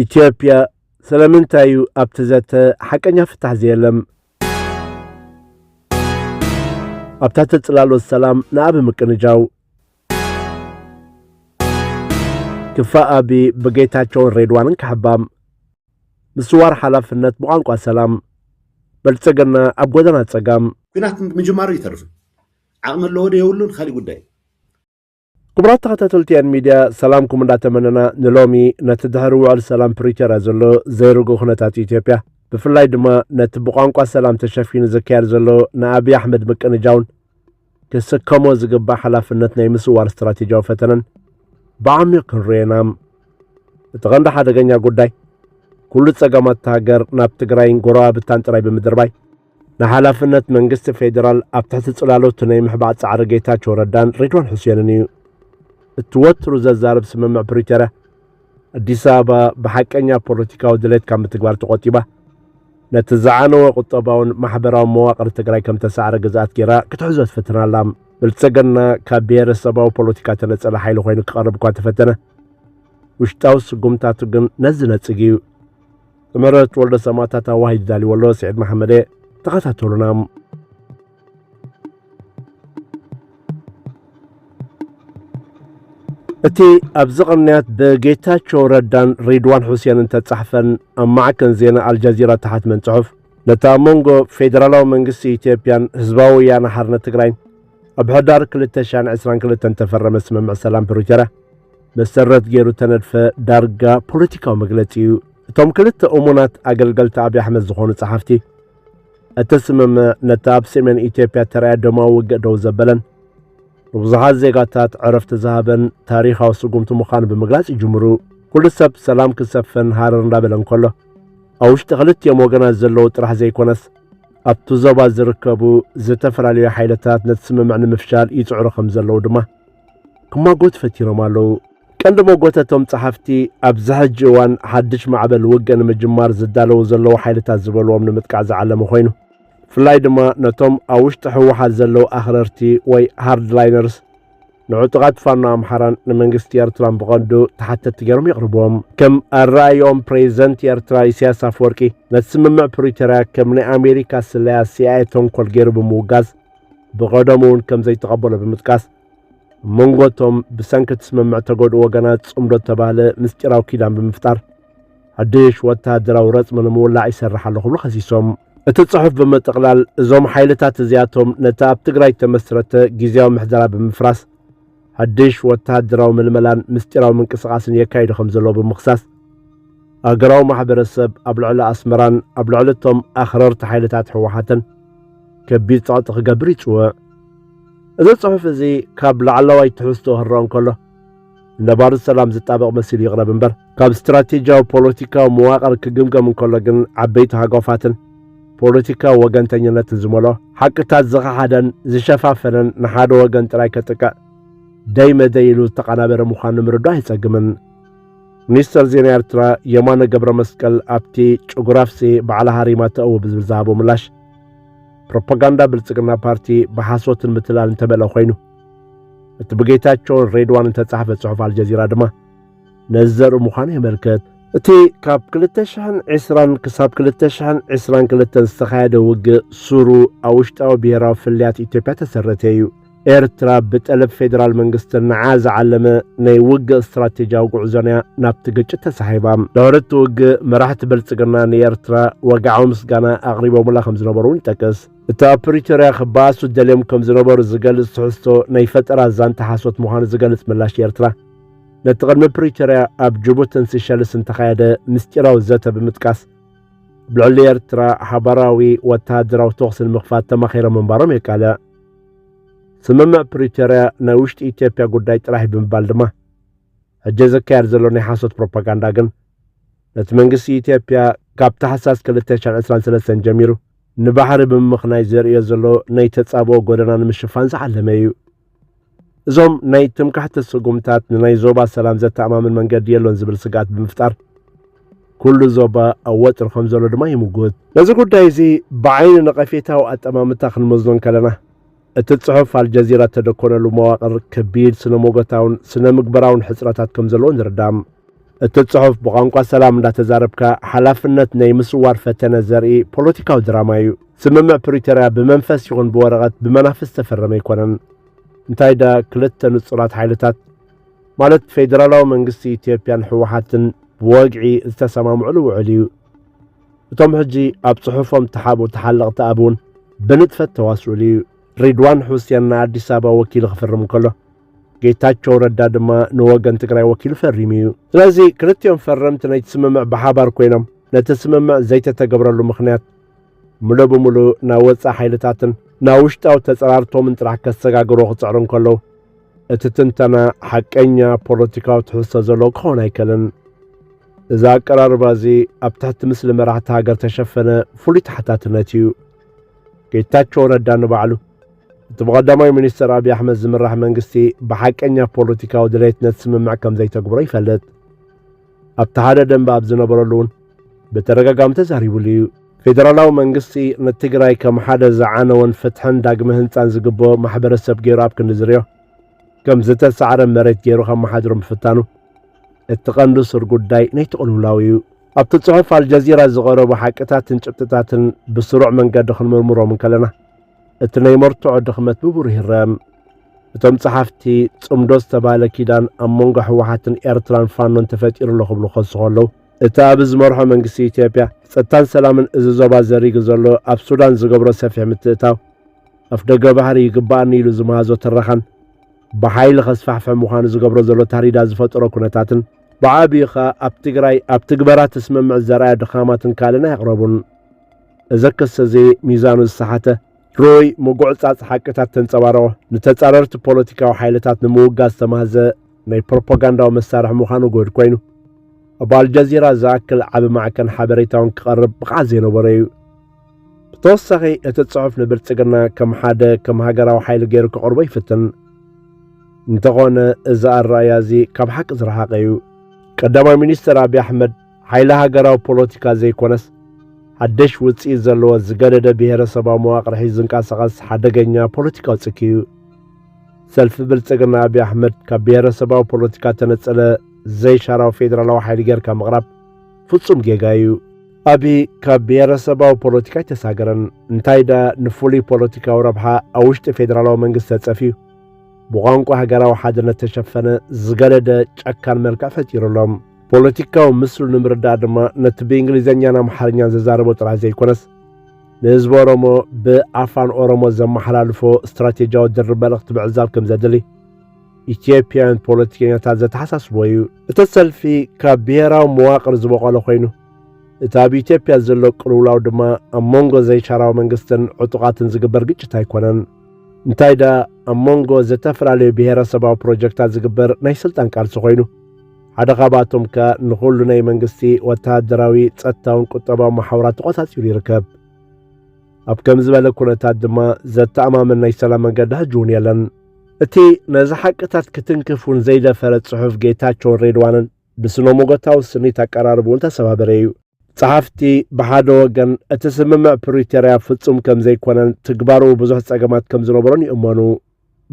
ኢትዮጵያ ስለምንታዩ ኣብትዘተ ሓቀኛ ፍታሕ ዘየለም ኣብታ ተጽላሎት ሰላም ንኣብ ምቅንጃው ክፋኣቢ ብጌታቸውን ሬድዋንን ክሕባም ምስዋር ሓላፍነት ብቋንቋ ሰላም በልጽግና ኣብ ጎደና ጸጋም ኩናት ምጅማሩ ይተርፍ ዓቕሚ ለወደ የውሉን ካሊእ ጉዳይ ክቡራት ተኸታተልቲያን ሚድያ ሰላምኩም እንዳተመነና ንሎሚ ነቲ ድሕሪ ውዕል ሰላም ፕሪቶርያ ዘሎ ዘይርግኡ ኩነታት ኢትዮጵያ ብፍላይ ድማ ነቲ ብቋንቋ ሰላም ተሸፊኑ ዝካየድ ዘሎ ንኣብይ ኣሕመድ ምቅንጃውን ክስከሞ ዝግባእ ሓላፍነት ናይ ምስዋር ስትራቴጂያዊ ፈተነን ብዓሚቕ ክንርአና እቲ ቀንዲ ሓደገኛ ጉዳይ ኩሉ ጸገማት ሃገር ናብ ትግራይን ጎረባብታን ጥራይ ብምድርባይ ንሓላፍነት መንግስቲ ፌደራል ኣብ ትሕቲ ጽላሎት ናይ ምሕባእ ጻዕሪ ጌታቸው ረዳን ሬድዋን ሁሴንን እዩ እትወትሩ ዘዛርብ ስምምዕ ፕሪቶርያ ኣዲስ ኣበባ ብሓቀኛ ፖለቲካዊ ድሌት ካብ ምትግባር ተቆጢባ ነቲ ዝዓነወ ቁጠባውን ማሕበራዊ መዋቕር ትግራይ ከም ተሳዕረ ግዝኣት ጌራ ክትሕዞ ትፍትናላ ብልጽግና ካብ ብሄረሰባዊ ፖለቲካ ተነጸለ ሓይሊ ኮይኑ ክቐርብ እኳ ተፈተነ ውሽጣዊ ስጉምታቱ ግን ነዚ ነጽግ እዩ ትምህረት ወልደ ሰማዕታት ኣዋሂድ ዳልይወሎ ስዒድ መሓመደ ተኸታተሉና እቲ ኣብዚ ቅንያት ብጌታቸው ረዳን ሬድዋን ሁሴንን ተጻሕፈን ኣብ ማዕከን ዜና ኣልጀዚራ ተሓትመን ጽሑፍ ነታ መንጎ ፌደራላዊ መንግስቲ ኢትዮጵያን ህዝባዊ ወያነ ሓርነት ትግራይን ኣብ ሕዳር 2022 ተፈረመ ስምምዕ ሰላም ፕሪቶርያ መሰረት ገይሩ ተነድፈ ዳርጋ ፖለቲካዊ መግለጺ እዩ እቶም ክልተ እሙናት ኣገልገልቲ ኣብይ ኣሕመድ ዝኾኑ ጸሓፍቲ እቲ ስምምዕ ነቲ ኣብ ሰሜን ኢትዮጵያ ተራእያ ደማዊ ውግእ ደው ዘበለን ብዙሓት ዜጋታት ዕረፍቲ ዝሃበን ታሪኻዊ ስጉምቲ ምዃኑ ብምግላጽ ይጅምሩ ኩሉ ሰብ ሰላም ክሰፍን ሃረር እንዳበለ እንከሎ ኣብ ውሽጢ ክልቲኦም ወገናት ዘለዉ ጥራሕ ዘይኮነስ ኣብቲ ዞባ ዝርከቡ ዝተፈላለዩ ሓይልታት ነቲ ስምምዕ ንምፍሻል ይጽዕሩ ከም ዘለዉ ድማ ክማጎት ፈቲሮም ኣለዉ ቀንዲ መጎተቶም ጸሓፍቲ ኣብዚ ሕጂ እዋን ሓድሽ ማዕበል ውግእ ንምጅማር ዝዳለዉ ዘለዉ ሓይልታት ዝበልዎም ንምጥቃዕ ዝዓለመ ኮይኑ ፍላይ ድማ ነቶም ኣብ ውሽጢ ሕወሓት ዘለዉ ኣኽረርቲ ወይ ሃርድላይነርስ ንዕጡቓት ፋኖ ኣምሓራን ንመንግስቲ ኤርትራን ብቐንዱ ተሓተቲ ገይሮም የቕርቦም ከም ኣረኣዮም ፕሬዚደንት ኤርትራ ኢሳያስ ኣፈወርቂ ነቲ ስምምዕ ፕሪቶርያ ከም ናይ ኣሜሪካ ስለያ ሲኣይኤ ተንኰል ገይሩ ብምውጋዝ ብቐደሙ እውን ከም ዘይተቐበሎ ብምጥቃስ መንጎቶም ብሰንኪ እቲ ስምምዕ ተጎድኡ ወገናት ጽምዶ ተባህለ ምስጢራዊ ኪዳን ብምፍጣር ሓድሽ ወተሃደራዊ ረፅሚ ንምውላዕ ይሰርሕ ኣሎ ክብሉ ኸሲሶም እቲ ጽሑፍ ብምጥቕላል እዞም ሓይልታት እዚኣቶም ነቲ ኣብ ትግራይ ተመስረተ ግዜያዊ ምሕደራ ብምፍራስ ሓድሽ ወተሃደራዊ ምልመላን ምስጢራዊ ምንቅስቓስን የካይዱ ከም ዘለዎ ብምኽሳስ ኣገራዊ ማሕበረሰብ ኣብ ልዕሊ ኣስመራን ኣብ ልዕሊ እቶም ኣኽረርቲ ሓይልታት ሕወሓትን ከቢድ ጸቕጢ ክገብር ይጽውዕ እዚ ጽሑፍ እዚ ካብ ላዕለዋይ ትሕዝቶ ክረአ እንከሎ ነባሩ ሰላም ዝጣበቕ መሲሉ ይቕረብ እምበር ካብ ስትራቴጂያዊ ፖለቲካዊ መዋቕር ክግምገም እንከሎ ግን ዓበይቲ ሃጓፋትን ፖለቲካዊ ወገንተኝነትን ዝመልኦ ሓቅታት ዝኸሓደን ዝሸፋፈነን ንሓደ ወገን ጥራይ ከጥቅዕ ደይ መደይ ኢሉ ዝተቐናበረ ምዃኑ ምርዳእ ኣይጸግምን ሚኒስተር ዜና ኤርትራ የማነ ገብረ መስቀል ኣብቲ ጭጉራፍሲ በዓለ ሃሪማ ተእው ብዝብል ዝሃቦ ምላሽ ፕሮፓጋንዳ ብልጽግና ፓርቲ ብሓሶትን ምትላል እንተመልአ ኮይኑ እቲ ብጌታቸውን ሬድዋንን ተጻሕፈ ጽሑፍ ኣልጀዚራ ድማ ነዚ ዘርኢ ምዃኑ የመልክት እቲ ካብ 2020 ክሳብ 2022 ዝተኻየደ ውግእ ሱሩ ኣብ ውሽጣዊ ብሄራዊ ፍልያት ኢትዮጵያ ተሰረተ እዩ ኤርትራ ብጠለብ ፌደራል መንግስትን ንዓ ዝዓለመ ናይ ውግእ ስትራቴጂያዊ ጉዕዞንያ ናብቲ ግጭት ተሳሒባ ድሕሪ እቲ ውግእ መራሕቲ ብልጽግና ንኤርትራ ወግዓዊ ምስጋና ኣቕሪቦሙላ ከም ዝነበሩ እውን ይጠቅስ እቲ ኣብ ፕሪቶርያ ክበኣሱ ደልዮም ከም ዝነበሩ ዝገልጽ ትሕዝቶ ናይ ፈጠራ ዛንታ ሓሶት ምዃኑ ዝገልጽ ምላሽ ኤርትራ ነቲ ቅድሚ ፕሪቶርያ ኣብ ጅቡትን ሲሸልስን ተኻየደ ምስጢራዊ ዘተ ብምጥቃስ ብልዕሊ ኤርትራ ሓባራዊ ወተሃደራዊ ተኽሲ ንምኽፋት ተማኺሮም ምንባሮም የቃልዕ ስምምዕ ፕሪቶርያ ናይ ውሽጢ ኢትዮጵያ ጉዳይ ጥራሕ ብምባል ድማ ሕጂ ዝካየድ ዘሎ ናይ ሓሶት ፕሮፓጋንዳ ግን ነቲ መንግስቲ ኢትዮጵያ ካብ ታሕሳስ 2023 ጀሚሩ ንባሕሪ ብምኽናይ ዘርእዮ ዘሎ ናይ ተጻብኦ ጎደና ንምሽፋን ዝዓለመ እዩ እዞም ናይ ትምካሕቲ ስጉምታት ንናይ ዞባ ሰላም ዘተኣማምን መንገዲ የሎን ዝብል ስጋት ብምፍጣር ኩሉ ዞባ ኣብ ወጥሪ ከም ዘሎ ድማ ይምጉት ነዚ ጉዳይ እዚ ብዓይኒ ነቐፌታዊ ኣጠማምታ ክንመዝኖን ከለና እቲ ጽሑፍ ኣልጀዚራ ተደኮነሉ መዋቕር ከቢድ ስነ ሞገታውን ስነ ምግበራውን ሕፅረታት ከም ዘለዎ ንርዳም التصحف بقانقا سلام دا تزاربكا حلافنت ناي مسوار فتنة زرقي بوليتيكاو درامايو سممع بريتريا بمنفس يغن بورغت بمنافس تفرمي كونن انتاي دا كلت نصرات حيلتات مالت فيدرالاو منغستي إثيوبيان حوحاتن بوقعي استسمامعلو عليو እቶም ሕጂ ኣብ ጽሑፎም ተሓቡ ተሓልቕ ተኣቡን ብንጥፈት ተዋስዑልዩ ሬድዋን ሁሴን አዲስ አበባ ወኪል ክፈርም ከሎ ጌታቸው ረዳ ድማ ንወገን ትግራይ ወኪል ፈሪሙ እዩ ስለዚ ክልቲኦም ፈረምቲ ናይ ስምምዕ በሓባር ኮይኖም ነቲ ስምምዕ ዘይተተገብረሉ ምኽንያት ሙሉእ ብሙሉእ ናብ ወፃኢ ሓይልታትን ናብ ውሽጣዊ ተጸራርቶምን ጥራሕ ከሰጋግሮ ክጽዕርን ከለዉ እቲ ትንተና ሓቀኛ ፖለቲካዊ ትሕዝቶ ዘለዎ ክኾን ኣይከልን إذا قرار بازي أبتحت مثل مراحة هاجر تشفنا فولي تحتات نتيو كيتاتشو ردان بعلو تبغدامي منستر أبي أحمد زمرح منقستي بحق أنيا بوليتيكا ودليت نتسمم معكم زي تقبري فلت أبتحاد دنباب زنبرلون بترقى قام تزهري بوليو فيدرالاو منقستي نتقراي كم حدا زعانا ونفتحن داقمهن تانزقبو محبر السب جيرو أبكن نزريو كم زتا سعرا مريت جيرو خم محادرم فتانو التقندو سر قداي نيتقلو لاويو أبتتصحف الجزيرة الزغيرة بحاكتات انشبتتات بسرع من قد دخل مرمورو من كلنا اتناي مرتوع دخمت ببوره الرام اتم صحفتي تصمدوز تبالا كيدان أمونغ حوحاتن إيرتران فانون تفتير اللو خبلو خصغلو اتابز مرحو من قسي إثيوبيا ستان سلامن ازوزوبا زريق زلو اب سودان زغبرو سفيح متتاو افدقو بحري يقباني لزمازو ترخان بحايل خصفحف مخان زغبرو زلو تاريدا زفترو كونتاتن بعابيخا ابتقراي ابتقبرات اسمم الزرايا دخاماتن كالنا يقربون ازكس زي ميزانو الصحته روي مقعصات حقتات تنصبارو نتتصاررت بوليتيكاو حيلتات نموغاز تمازه ناي بروباغاندا ومسارح مخانو غود كوينو ابال جزيره زاكل عب معكن حبريتاون كقرب بقازي نبريو بتوسخي اتتصحف نبرتقنا كم حدا كم هاجراو حيل غير كقرب يفتن انتقونا إذا الرأيازي كم حق زرحاقيو قدام المينيستر أبي أحمد حيلا هاجراو بوليتيكا زي كونس حدش وطي زلو زغدد بهر سبا مواقر حيزن كاسغاس حدغنيا بوليتيكا وصكيو سلف بلصقنا أبي أحمد كبهر سبا بوليتيكا تنصله زي شراو فيدرالاو حيل غير كمغرب فصوم جيغايو أبي كبهر سبا بوليتيكا تساغرن انتايدا نفولي بوليتيكا وربحا اوشت فيدرالاو منغست تصفيو بغانقو هاجراو حادنة تشفنا زغدد چكان ملكا فتيرلهم بوليتيكاو مسلو نمردا دما نت بإنجليزኛና አምሓርኛ ዘዛረቦ ጥራሕ ዘይኮነስ ንህዝቢ ኦሮሞ ብኣፋን ኦሮሞ ዘመሓላልፎ ስትራቴጂያዊ ድርብ መልእኽቲ ብዕዛብ ከም ዘድሊ ኢትዮጵያውያን ፖለቲከኛታት ዘተሓሳስቦ እዩ እቲ ሰልፊ ካብ ብሄራዊ መዋቕር ዝበቆለ ኮይኑ እቲ ኣብ ኢትዮጵያ ዘሎ ቅልውላው ድማ ኣብ መንጎ ዘይሻራዊ መንግስትን ዕጡቓትን ዝግበር ግጭት ኣይኮነን እንታይ ዳ ኣብ መንጎ ዝተፈላለዩ ብሄረሰባዊ ፕሮጀክታት ዝግበር ናይ ስልጣን ቃልሲ ኮይኑ ሓደ ካብኣቶም ከ ንኹሉ ናይ መንግስቲ ወተሃደራዊ ጸጥታውን ቁጠባዊ ማሕበራት ተቆጻጺሩ ይርከብ ኣብ ከም ዝበለ ኩነታት ድማ ዘተኣማምን ናይ ሰላም መንገዲ ሕጅውን የለን እቲ ነዚ ሓቅታት ክትንክፉን ዘይደፈረ ጽሑፍ ጌታቸውን ሬድዋንን ብስነ-ሞጎታዊ ስኒት ኣቀራርቡ እውን ተሰባበረ እዩ ጸሓፍቲ ብሓደ ወገን እቲ ስምምዕ ፕሪቶርያ ፍጹም ከም ዘይኮነን ትግባሩ ብዙሕ ጸገማት ከም ዝነበሮን ይእመኑ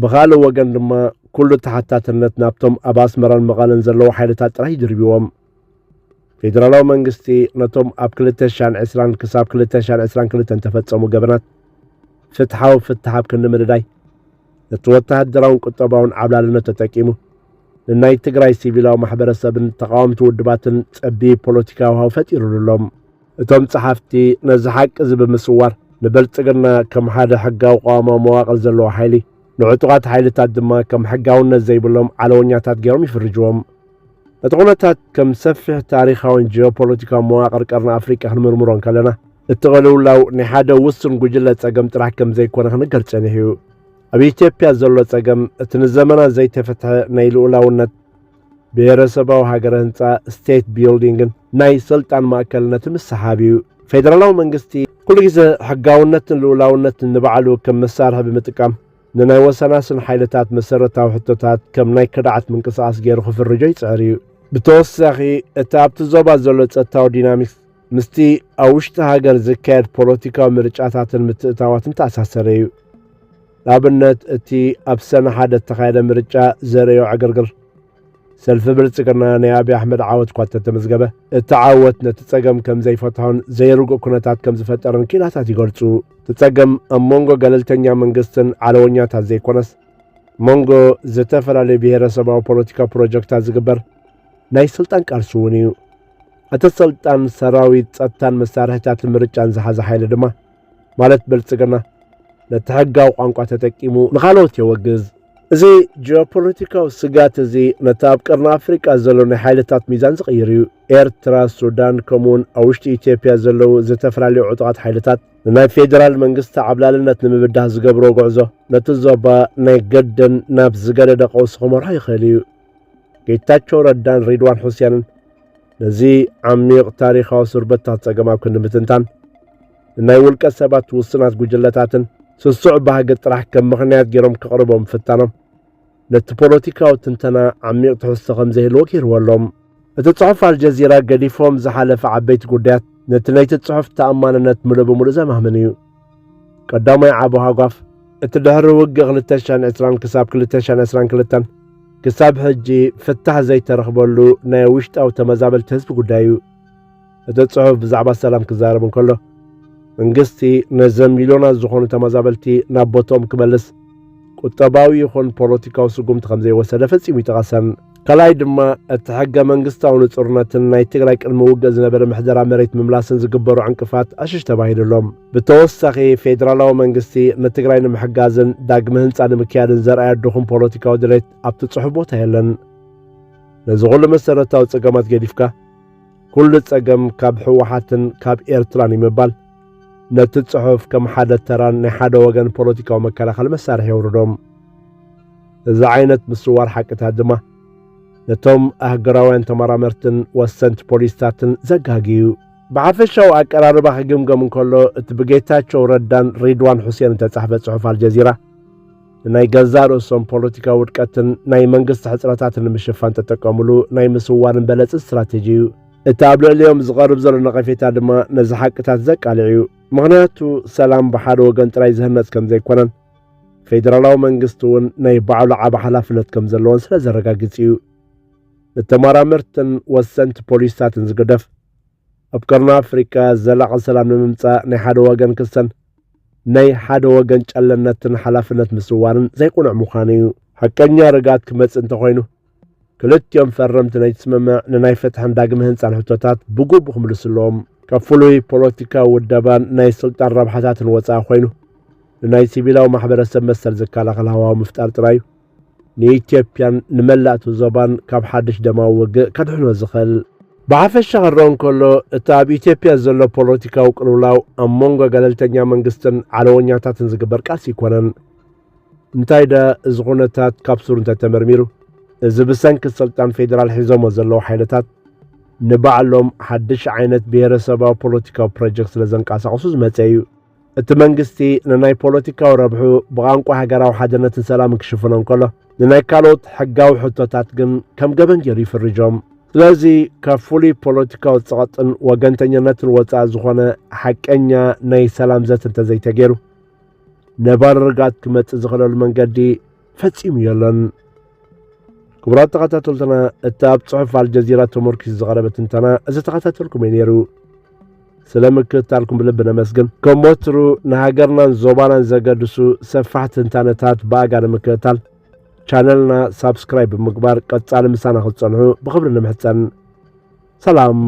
ብኻልእ ወገን ድማ ኩሉ ተሓታትነት ናብቶም ኣብ ኣስመራን መቐለን ዘለዉ ሓይልታት ጥራሕ ይድርብዎም ፌደራላዊ መንግስቲ ነቶም ኣብ 2020 ክሳብ 2022 ተፈጸሙ ገበናት ፍትሓዊ ፍትሓብ ክንምድዳይ ነቲ ወተሃደራውን ቁጠባውን ዓብላልነት ተጠቂሙ ንናይ ትግራይ ሲቪላዊ ማሕበረሰብን ተቃወምቲ ውድባትን ጸቢ ፖለቲካዊ ሃው ፈጢሩሎም እቶም ጸሓፍቲ ነዚ ሓቂ ብምስዋር ንበልጽግና ከም ሓደ ሕጋዊ ቋማዊ መዋቕር ዘለዎ ሓይሊ ንዕጡቓት ሓይልታት ድማ ከም ሕጋውነት ዘይብሎም ዓለወኛታት ገይሮም ይፍርጅዎም እቲ ኩነታት ከም ሰፊሕ ታሪኻውን ጂኦፖለቲካዊ መዋቕር ቀርኒ ኣፍሪቃ ክንምርምሮን ከለና እቲ ቅልውላው ናይ ሓደ ውስን ጉጅለ ጸገም ጥራሕ ከም ዘይኮነ ክንገር ጸኒሑ እዩ ኣብ ኢትዮጵያ ዘሎ ጸገም እቲ ንዘመናት ዘይተፈትሐ ናይ ልኡላውነት ብሄረሰባዊ ሃገረ ህንፃ ስቴት ቢልዲንግን ናይ ስልጣን ማእከልነትን ምሰሓብ እዩ ፌደራላዊ መንግስቲ ኩሉ ግዜ ሕጋውነትን ልኡላውነትን ንባዕሉ ከም መሳርሒ ብምጥቃም ንናይ ወሰናስን ሓይልታት መሰረታዊ ሕቶታት ከም ናይ ክዳዓት ምንቅስቓስ ገይሩ ክፍርጆ ይፅዕር እዩ ብተወሳኺ እቲ ኣብቲ ዞባ ዘሎ ጸጥታዊ ዲናሚክስ ምስቲ ኣብ ውሽጢ ሃገር ዝካየድ ፖለቲካዊ ምርጫታትን ምትእታዋትን ተኣሳሰረ እዩ ንኣብነት እቲ ኣብ ሰነ ሓደ እተኻየደ ምርጫ ዘርእዮ ዕግርግር ሰልፊ ብልጽግና ናይ አብይ አሕመድ ዓወት ኳ ተመዝገበ እቲ ዓወት ነቲ ጸገም ከም ዘይፈትሖን ዘይርግእ ኩነታት ከም ዝፈጠርን ኪናታት ይገልጹ ተጸገም አሞንጎ ገለልተኛ መንግስትን ዓለወኛታት ዘይኮነስ ሞንጎ ዝተፈላለዩ ብሔረሰባዊ ፖለቲካ ፕሮጀክታት ዝግበር ናይ ስልጣን ቃልሲ እውን እዩ እቲ ስልጣን ሰራዊት ጸጥታን መሳርሕታት ምርጫን ዝሓዘ ሓይሊ ድማ ማለት ብልጽግና ነቲ ሕጋዊ ቋንቋ ተጠቂሙ ንኻልኦት የወግዝ እዚ ጂኦፖለቲካዊ ስጋት እዚ ነቲ ኣብ ቀርኒ ኣፍሪቃ ዘሎ ናይ ሓይልታት ሚዛን ዝቕይር እዩ ኤርትራ ሱዳን ከምኡውን ኣብ ውሽጢ ኢትዮጵያ ዘለዉ ዝተፈላለዩ ዕጡቓት ሓይልታት ንናይ ፌደራል መንግስቲ ዓብላልነት ንምብዳህ ዝገብሮ ጉዕዞ ነቲ ዞባ ናይ ገደን ናብ ዝገደደ ቀውሲ ክመርሖ ይኽእል እዩ ጌታቸው ረዳን ሬድዋን ሁሴንን ነዚ ዓሚቕ ታሪኻዊ ስርበታት ጸገም ኣብ ክንዲ ምትንታን ናይ ውልቀ ሰባት ውስናት ጉጅለታትን ስሱዕ ባህጊ ጥራሕ ከም ምኽንያት ገይሮም ከቕርቦም ፍታኖም ነቲ ፖለቲካዊ ትንተና ዓሚቕ ትሕዝቶ ከም ዘይህልዎ ገይርዎሎም እቲ ጽሑፍ አልጀዚራ ገዲፎም ዝሓለፈ ዓበይቲ ጉዳያት ነቲ ናይቲ ጽሑፍ ተኣማንነት ሙሉእ ብምሉእ ዘማህምን እዩ ቀዳማይ ዓቦ ሃጓፍ እቲ ድሕሪ ውግእ 2020 ክሳብ 2022 ክሳብ ሕጂ ፍታሕ ዘይተረኽበሉ ናይ ውሽጣዊ ተመዛበልቲ ህዝቢ ጉዳይ እዩ እቲ ጽሑፍ ብዛዕባ ሰላም ክዛረብ እንከሎ መንግስቲ ነዘን ሚልዮናት ዝኾኑ ተመዛበልቲ ናብ ቦቶም ክመልስ ቁጠባዊ ይኹን ፖለቲካዊ ስጉምቲ ከም ዘይወሰደ ፈጺሙ ይጠቐሰን ካልኣይ ድማ እቲ ሕገ መንግስታዊ ንጹርነትን ናይ ትግራይ ቅድሚ ውግእ ዝነበረ ምሕደራ መሬት ምምላስን ዝግበሩ ዕንቅፋት ኣሽሽ ተባሂሉሎም ብተወሳኺ ፌደራላዊ መንግስቲ ንትግራይ ንምሕጋዝን ዳግሚ ህንፃ ንምክያድን ዘርኣያ ድኹም ፖለቲካዊ ድሌት ኣብቲ ጽሑፍ ቦታ የለን ነዚ ኩሉ መሰረታዊ ጸገማት ገዲፍካ ኩሉ ጸገም ካብ ሕወሓትን ካብ ኤርትራን ይምባል ነቲ ጽሑፍ ከም ሓደ ተራን ናይ ሓደ ወገን ፖለቲካዊ መከላኸሊ መሳርሒ የውርዶም እዚ ዓይነት ምስዋር ሓቅታት ድማ ነቶም ኣህጉራውያን ተመራመርትን ወሰንቲ ፖሊስታትን ዘጋግዩ ብሓፈሻዊ ኣቀራርባ ክግምገም እንከሎ እቲ ብጌታቸው ረዳን ሬድዋን ሁሴን ተጻሕፈ ጽሑፍ አልጀዚራ ናይ ገዛ ርእሶም ፖለቲካዊ ውድቀትን ናይ መንግስቲ ሕፅረታትን ንምሽፋን ተጠቀሙሉ ናይ ምስዋርን በለጽ ስትራቴጂ እዩ እቲ ኣብ ልዕሊኦም ዝቐርብ ዘሎ ነቐፌታ ድማ ነዚ ሓቅታት ዘቃልዕ እዩ ምኽንያቱ ሰላም ብሓደ ወገን ጥራይ ዝህነጽ ከም ዘይኮነን ፌደራላዊ መንግስቲ እውን ናይ ባዕሉ ዓቢ ሓላፍነት ከም ዘለዎን ስለ ዘረጋግጽ እዩ ንተመራመርትን ወሰንቲ ፖሊስታትን ዝግደፍ ኣብ ቀርኒ ኣፍሪቃ ዘላቒ ሰላም ንምምጻእ ናይ ሓደ ወገን ክሰን ናይ ሓደ ወገን ጨለነትን ሓላፍነት ምስዋርን ዘይቁንዕ ምዃኑ እዩ ሓቀኛ ርጋት ክመጽእ እንተኾይኑ ክልቲኦም ፈረምቲ ናይቲ ስምምዕ ንናይ ፍትሕን ዳግሚ ህንፃን ሕቶታት ብግቡእ ክምልሱ ኣለዎም ካብ ፍሉይ ፖለቲካዊ ውደባን ናይ ስልጣን ረብሓታትን ወፃኢ ኮይኑ ንናይ ሲቪላዊ ማሕበረሰብ መሰል ዝከላኸል ሃዋህው ምፍጣር ጥራዩ ንኢትዮጵያን ንመላእቲ ዞባን ካብ ሓድሽ ደማዊ ውግእ ከድሕኖ ዝኽእል ብሓፈሻ ክረአ እንከሎ እቲ ኣብ ኢትዮጵያ ዘሎ ፖለቲካዊ ቅልውላው ኣብ መንጎ ገለልተኛ መንግስትን ዓለወኛታትን ዝግበር ቃልሲ ይኮነን እንታይ ዳ እዚ ኩነታት ካብ ሱር እንተተመርሚሩ እዚ ብሰንኪ ስልጣን ፌደራል ሒዞሞ ዘለዉ ሓይልታት ንባዕሎም ሓድሽ ዓይነት ብሔረሰባዊ ፖለቲካዊ ፕሮጀክት ስለ ዘንቀሳቐሱ ዝመፀ እዩ እቲ መንግስቲ ንናይ ፖለቲካዊ ረብሑ ብቋንቋ ሃገራዊ ሓድነትን ሰላምን ክሽፍኖ እንከሎ ንናይ ካልኦት ሕጋዊ ሕቶታት ግን ከም ገበን ገይሩ ይፍርጆም ስለዚ ካብ ፍሉይ ፖለቲካዊ ፀቐጥን ወገንተኛነትን ወፃኢ ዝኾነ ሓቀኛ ናይ ሰላም ዘተ እንተዘይተገይሩ ነባር ርጋት ክመጽእ ዝኽእለሉ መንገዲ ፈጺሙ የለን ክቡራት ተኸታተልትና እቲ ኣብ ጽሑፍ አልጀዚራ ተመርኪዙ ዝቐረበ ትንተና እዚ ተኸታተልኩም እዩ ነይሩ ስለምክትታልኩም ብልቢ ነመስግን ከምወትሩ ንሃገርናን ዞባናን ዘገድሱ ሰፋሕቲ ትንታነታት ብኣጋር ንምክትታል ቻነልና ሳብስክራይብ ብምግባር ቀጻሊ ምሳና ክትጸንሑ ብኽብሪ ንምሕፀን ሰላም